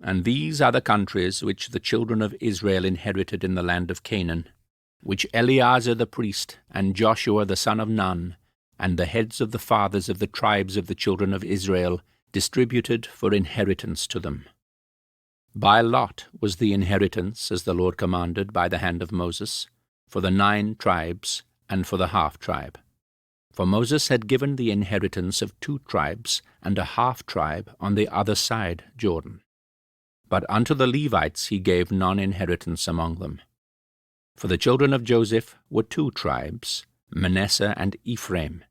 And these are the countries which the children of Israel inherited in the land of Canaan, which Eleazar the priest, and Joshua the son of Nun, and the heads of the fathers of the tribes of the children of Israel distributed for inheritance to them. By lot was the inheritance, as the Lord commanded by the hand of Moses, for the 9 tribes and for the half-tribe. For Moses had given the inheritance of 2 tribes and a half-tribe on the other side Jordan. But unto the Levites he gave non-inheritance among them. For the children of Joseph were 2 tribes, Manasseh and Ephraim.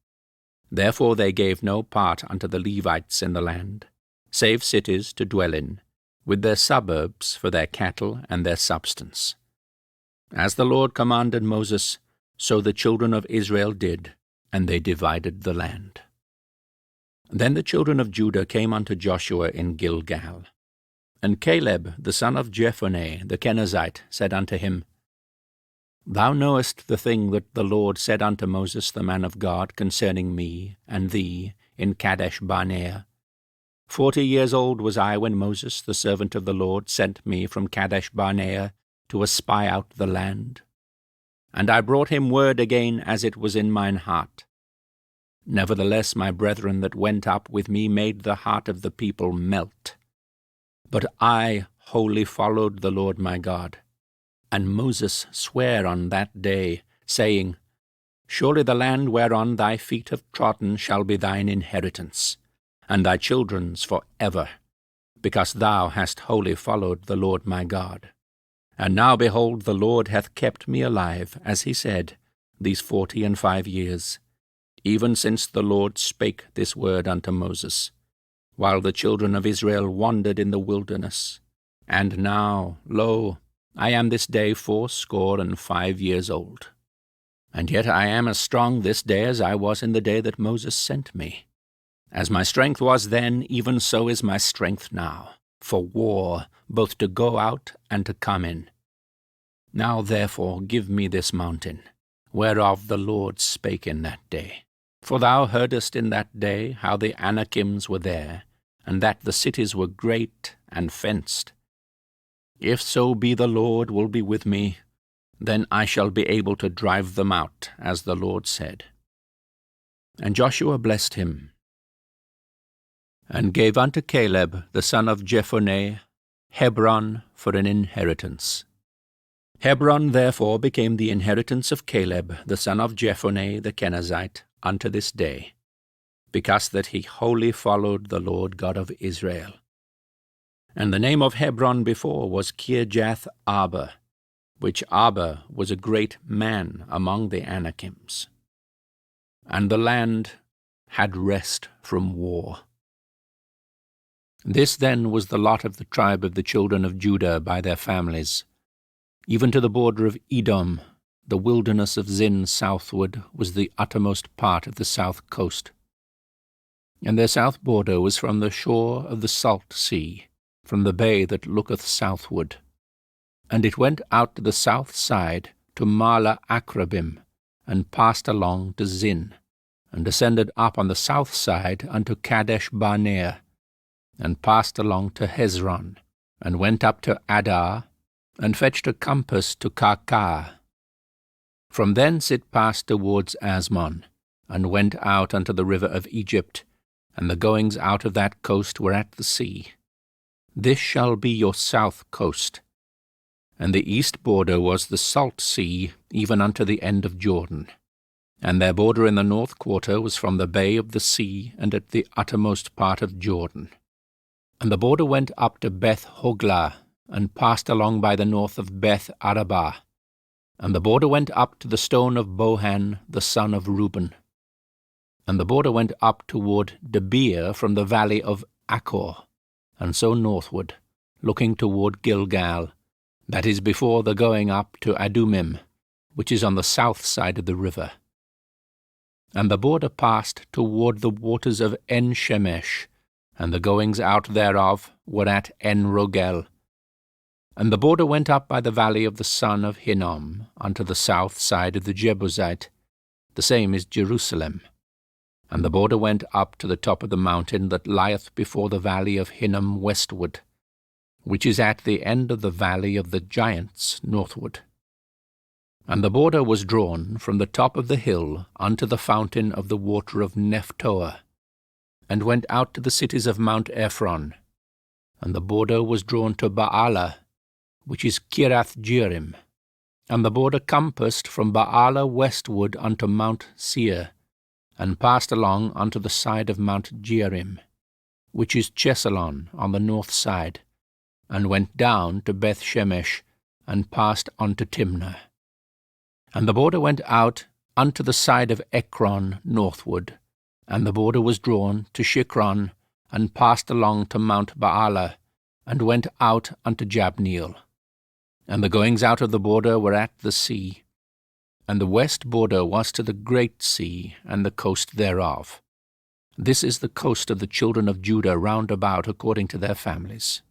Therefore they gave no part unto the Levites in the land, save cities to dwell in, with their suburbs for their cattle and their substance. As the Lord commanded Moses, so the children of Israel did, and they divided the land. Then the children of Judah came unto Joshua in Gilgal. And Caleb the son of Jephunneh the Kenizzite said unto him, Thou knowest the thing that the Lord said unto Moses the man of God concerning me and thee in Kadesh Barnea. 40 years old was I when Moses the servant of the Lord sent me from Kadesh Barnea to espy out the land. And I brought him word again as it was in mine heart. Nevertheless my brethren that went up with me made the heart of the people melt. But I wholly followed the Lord my God. And Moses sware on that day, saying, Surely the land whereon thy feet have trodden shall be thine inheritance, and thy children's for ever, because thou hast wholly followed the Lord my God. And now behold, the Lord hath kept me alive, as he said, these 45 years, even since the Lord spake this word unto Moses, while the children of Israel wandered in the wilderness. And now, lo, I am this day 85 years old. And yet I am as strong this day as I was in the day that Moses sent me. As my strength was then, even so is my strength now, for war, both to go out and to come in. Now therefore give me this mountain, whereof the Lord spake in that day. For thou heardest in that day how the Anakims were there, and that the cities were great and fenced. If so be the Lord will be with me, then I shall be able to drive them out, as the Lord said. And Joshua blessed him, and gave unto Caleb the son of Jephunneh Hebron for an inheritance. Hebron therefore became the inheritance of Caleb the son of Jephunneh the Kenizzite unto this day, because that he wholly followed the Lord God of Israel. And the name of Hebron before was Kirjath Arba, which Arba was a great man among the Anakims. And the land had rest from war. This then was the lot of the tribe of the children of Judah by their families. Even to the border of Edom, the wilderness of Zin southward was the uttermost part of the south coast. And their south border was from the shore of the salt sea, from the bay that looketh southward. And it went out to the south side to Marla Akrabim, and passed along to Zin, and descended up on the south side unto Kadesh Barnea, and passed along to Hezron, and went up to Adar, and fetched a compass to Karkar. From thence it passed towards Asmon, and went out unto the river of Egypt, and the goings out of that coast were at the sea. This shall be your south coast. And the east border was the salt sea, even unto the end of Jordan. And their border in the north quarter was from the bay of the sea, and at the uttermost part of Jordan. And the border went up to Beth Hoglah, and passed along by the north of Beth Arabah. And the border went up to the stone of Bohan, the son of Reuben. And the border went up toward Debir from the valley of Achor, and so northward, looking toward Gilgal, that is before the going up to Adumim, which is on the south side of the river. And the border passed toward the waters of En-Shemesh, and the goings out thereof were at En-Rogel. And the border went up by the valley of the son of Hinnom unto the south side of the Jebusite, the same is Jerusalem. And the border went up to the top of the mountain that lieth before the valley of Hinnom westward. which is at the end of the valley of the giants northward. And the border was drawn from the top of the hill unto the fountain of the water of Nephtoah, and went out to the cities of Mount Ephron. And the border was drawn to Baalah, which is Kirath-jearim. And the border compassed from Baalah westward unto Mount Seir, and passed along unto the side of Mount Jearim, which is Chesalon on the north side, and went down to Beth-shemesh, and passed unto Timnah. And the border went out unto the side of Ekron northward, and the border was drawn to Shikron, and passed along to Mount Baalah, and went out unto Jabneel. And the goings out of the border were at the sea. And the west border was to the great sea, and the coast thereof. This is the coast of the children of Judah round about according to their families.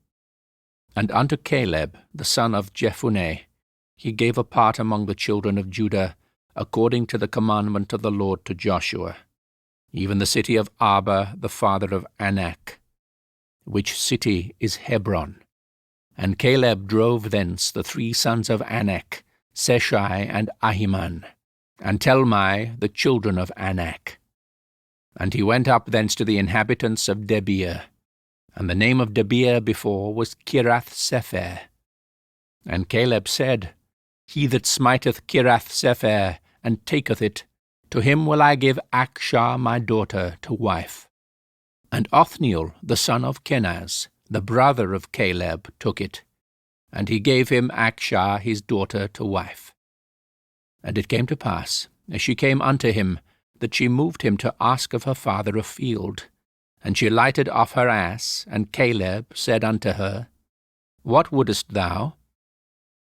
And unto Caleb, the son of Jephunneh, he gave a part among the children of Judah, according to the commandment of the Lord to Joshua, even the city of Arba, the father of Anak, which city is Hebron. And Caleb drove thence the 3 sons of Anak, Seshai and Ahiman, and Telmai, the children of Anak. And he went up thence to the inhabitants of Debir, and the name of Debir before was Kirath-sepher. And Caleb said, He that smiteth Kirath-sepher, and taketh it, to him will I give Achshah my daughter to wife. And Othniel, the son of Kenaz, the brother of Caleb, took it, and he gave him Achshah his daughter to wife. And it came to pass, as she came unto him, that she moved him to ask of her father a field. And she lighted off her ass, and Caleb said unto her, What wouldest thou?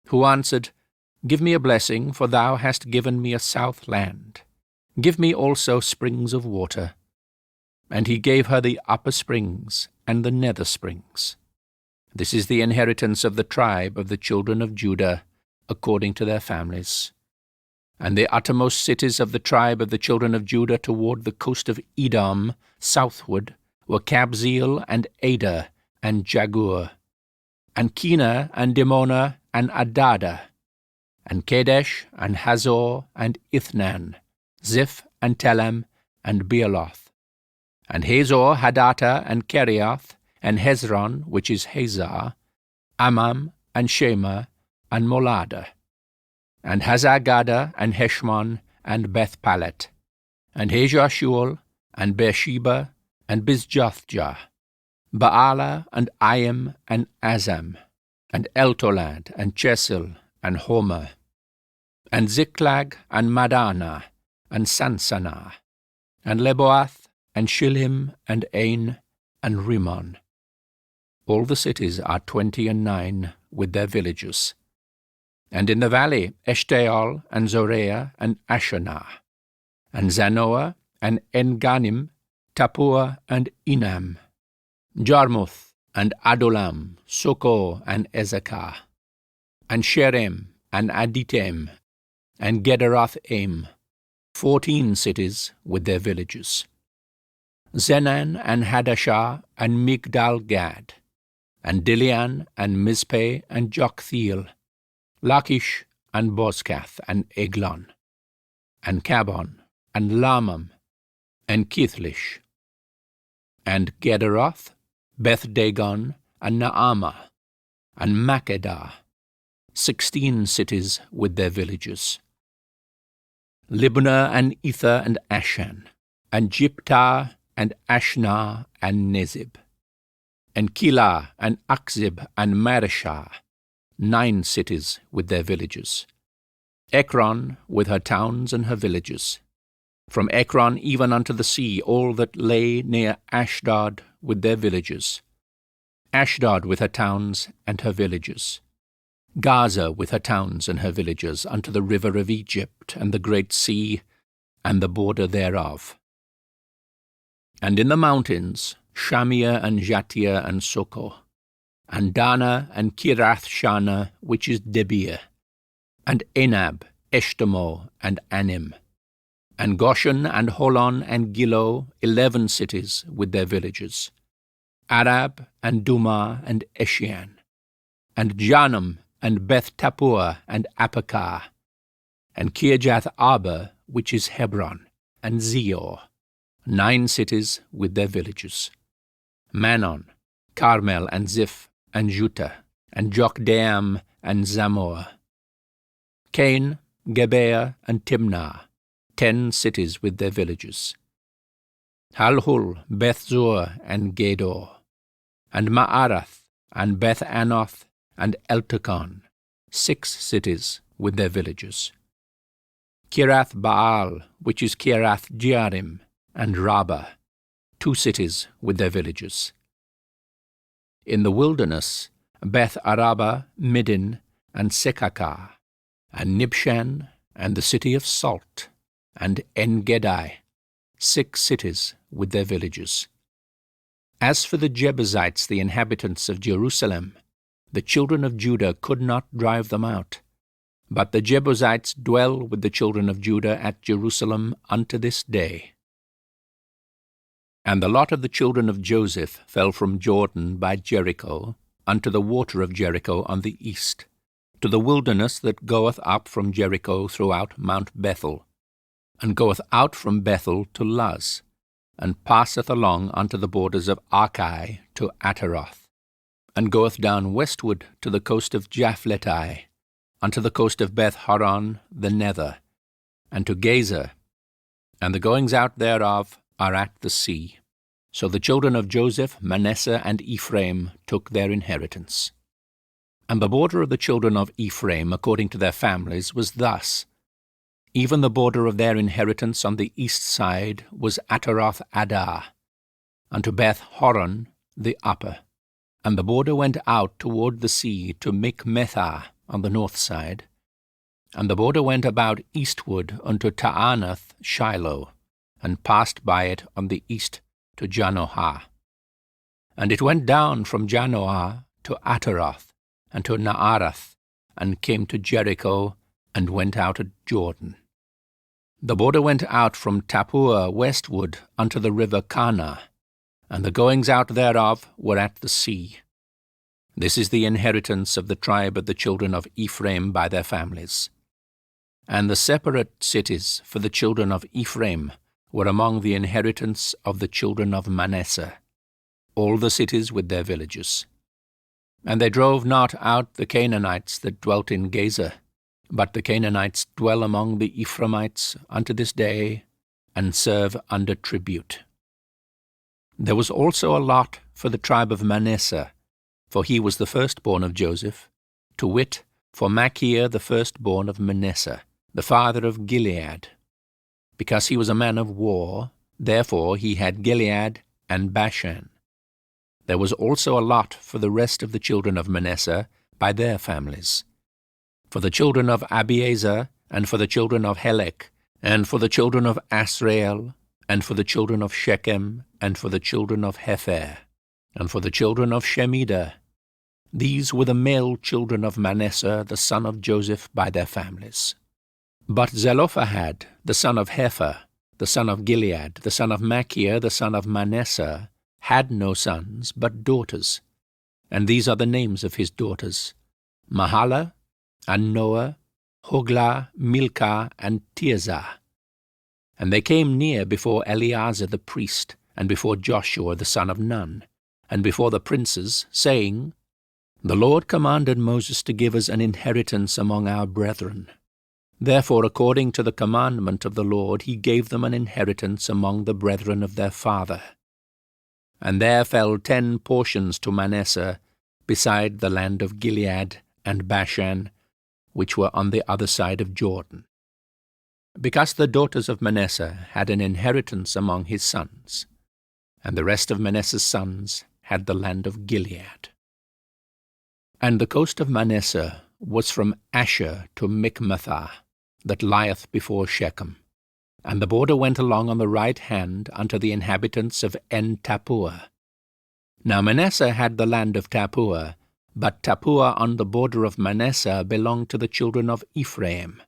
Who answered, Give me a blessing, for thou hast given me a south land. Give me also springs of water. And he gave her the upper springs and the nether springs. This is the inheritance of the tribe of the children of Judah, according to their families. And the uttermost cities of the tribe of the children of Judah toward the coast of Edom, southward, were Kabzeel and Adah and Jagur, and Kena and Dimonah and Adada, and Kadesh and Hazor and Ithnan, Ziph and Telem and Bealoth, and Hazor, Hadattah, and Kerioth, and Hezron, which is Hazar, Amam, and Shema, and Molada, and Hazar-Gada, and Heshmon, and Beth-Palet, and Hazar-Shual, and Beersheba, and Bizjothjah, Baalah, and Ayim, and Azam, and Eltolad, and Chesil, and Homer, and Ziklag, and Madana, and Sansana, and Leboath, and Shilhim, and Ain, and Rimmon. All the cities are 29 with their villages. And in the valley Eshtaol, and Zoreah, and Ashanah, and Zanoah, and Enganim, Tapua, and Enam, Jarmuth, and Adulam, Soko, and Ezekah, and Sherem, and Aditem, and Gederath-aim, 14 cities with their villages. Zenan, and Hadashah, and Migdal-gad, and Dilian, and Mizpeh, and Joktheel, Lachish, and Bozkath, and Eglon, and Kabon, and Lamam, and Kithlish, and Gederoth, Beth-dagon, and Naamah, and Makkedah, 16 cities with their villages. Libnah, and Ether, and Ashan, and Jiptah, and Ashnah, and Nezib, and Keilah, and Akzib, and Mareshah, 9 cities with their villages. Ekron with her towns and her villages. From Ekron even unto the sea, all that lay near Ashdod with their villages. Ashdod with her towns and her villages. Gaza with her towns and her villages, unto the river of Egypt, and the great sea, and the border thereof. And in the mountains, Shamir, and Jatir, and Soko, and Dana, and Kirath-shana, which is Debir, and Enab, Eshtemoh, and Anim, and Goshen, and Holon, and Gilo, 11 cities with their villages. Arab, and Dumah, and Eshian, and Janum, and Beth Tappuah, and Apakah, and Kirjath Arba, which is Hebron, and Zior, 9 cities with their villages. Manon, Carmel, and Ziph, and Juttah, and Jokdeam, and Zamor. Cain, Geber, and Timnah, 10 cities with their villages. Halhul, Bethzur, and Gedor, and Maarath, and Beth Anoth, and Eltekon, 6 cities with their villages. Kirath Baal, which is Kirath Jearim, and Rabbah, 2 cities with their villages. In the wilderness, Beth Araba, Middin, and Sekakah, and Nibshan, and the city of Salt, and En-Gedi, 6 cities with their villages. As for the Jebusites, the inhabitants of Jerusalem, the children of Judah could not drive them out, but the Jebusites dwell with the children of Judah at Jerusalem unto this day. And the lot of the children of Joseph fell from Jordan by Jericho unto the water of Jericho on the east, to the wilderness that goeth up from Jericho throughout Mount Bethel, and goeth out from Bethel to Luz, and passeth along unto the borders of Archi to Ataroth, and goeth down westward to the coast of Japhletai, unto the coast of Beth Horon the Nether, and to Gazer, and the goings out thereof are at the sea. So the children of Joseph, Manasseh, and Ephraim took their inheritance. And the border of the children of Ephraim, according to their families, was thus. Even the border of their inheritance on the east side was Ataroth Adar, unto Beth Horon the upper. And the border went out toward the sea to Mikmethah on the north side. And the border went about eastward unto Taanath Shiloh, and passed by it on the east to Janohah. And it went down from Janohah to Ataroth, and to Naarath, and came to Jericho, and went out at Jordan. The border went out from Tappuah westward unto the river Kana, and the goings out thereof were at the sea. This is the inheritance of the tribe of the children of Ephraim by their families. And the separate cities for the children of Ephraim were among the inheritance of the children of Manasseh, all the cities with their villages. And they drove not out the Canaanites that dwelt in Gazer, but the Canaanites dwell among the Ephraimites unto this day, and serve under tribute. There was also a lot for the tribe of Manasseh, for he was the firstborn of Joseph, to wit, for Machir the firstborn of Manasseh, the father of Gilead. Because he was a man of war, therefore he had Gilead and Bashan. There was also a lot for the rest of the children of Manasseh by their families. For the children of Abiezer, and for the children of Helek, and for the children of Asrael, and for the children of Shechem, and for the children of Hepher, and for the children of Shemida. These were the male children of Manasseh, the son of Joseph, by their families. But Zelophehad, the son of Hepher, the son of Gilead, the son of Machir, the son of Manasseh, had no sons, but daughters. And these are the names of his daughters: Mahalah, and Noah, Hoglah, Milcah, and Tirzah. And they came near before Eleazar the priest, and before Joshua the son of Nun, and before the princes, saying, The Lord commanded Moses to give us an inheritance among our brethren. Therefore, according to the commandment of the Lord, he gave them an inheritance among the brethren of their father. And there fell 10 portions to Manasseh, beside the land of Gilead and Bashan, which were on the other side of Jordan. Because the daughters of Manasseh had an inheritance among his sons, and the rest of Manasseh's sons had the land of Gilead. And the coast of Manasseh was from Asher to Mikmethah, that lieth before Shechem. And the border went along on the right hand unto the inhabitants of En-Tappuah. Now Manasseh had the land of Tappuah, but Tappuah on the border of Manasseh belonged to the children of Ephraim.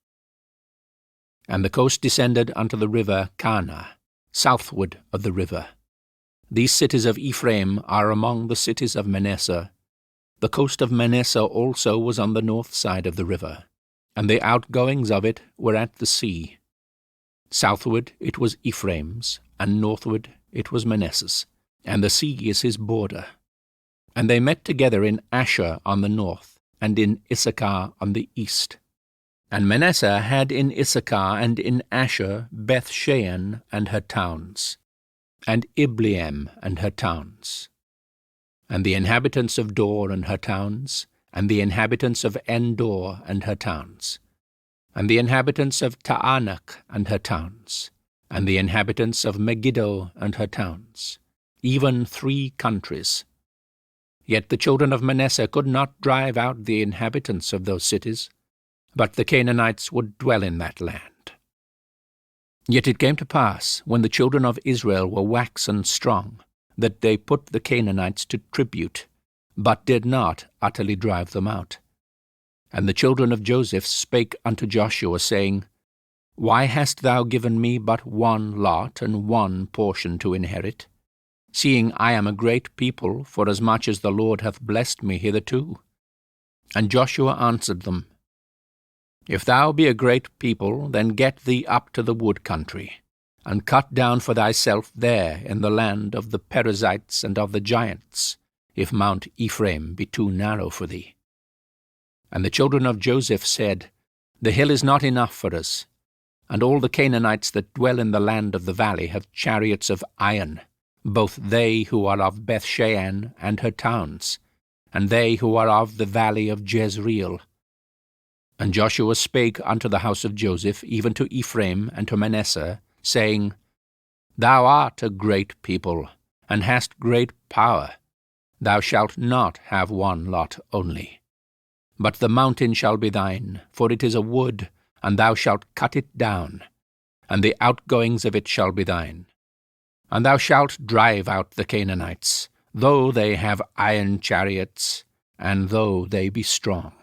And the coast descended unto the river Kana, southward of the river. These cities of Ephraim are among the cities of Manasseh, The coast of Manasseh also was on the north side of the river, and the outgoings of it were at the sea. Southward it was Ephraim's, and northward it was Manasseh's, and the sea is his border. And they met together in Asher on the north, and in Issachar on the east. And Manasseh had in Issachar and in Asher Beth-shean and her towns, and Ibleam and her towns, and the inhabitants of Dor and her towns, and the inhabitants of Endor and her towns, and the inhabitants of Taanach and her towns, and the inhabitants of Megiddo and her towns, even 3 countries. Yet the children of Manasseh could not drive out the inhabitants of those cities, but the Canaanites would dwell in that land. Yet it came to pass, when the children of Israel were waxen strong, that they put the Canaanites to tribute, but did not utterly drive them out. And the children of Joseph spake unto Joshua, saying, Why hast thou given me but 1 lot and 1 portion to inherit, seeing I am a great people, forasmuch as the Lord hath blessed me hitherto? And Joshua answered them, If thou be a great people, then get thee up to the wood country, and cut down for thyself there in the land of the Perizzites and of the giants, if Mount Ephraim be too narrow for thee. And the children of Joseph said, The hill is not enough for us, and all the Canaanites that dwell in the land of the valley have chariots of iron, both they who are of Beth-shean and her towns, and they who are of the valley of Jezreel. And Joshua spake unto the house of Joseph, even to Ephraim and to Manasseh, saying, Thou art a great people, and hast great power. Thou shalt not have 1 lot only. But the mountain shall be thine, for it is a wood, and thou shalt cut it down, and the outgoings of it shall be thine. And thou shalt drive out the Canaanites, though they have iron chariots, and though they be strong.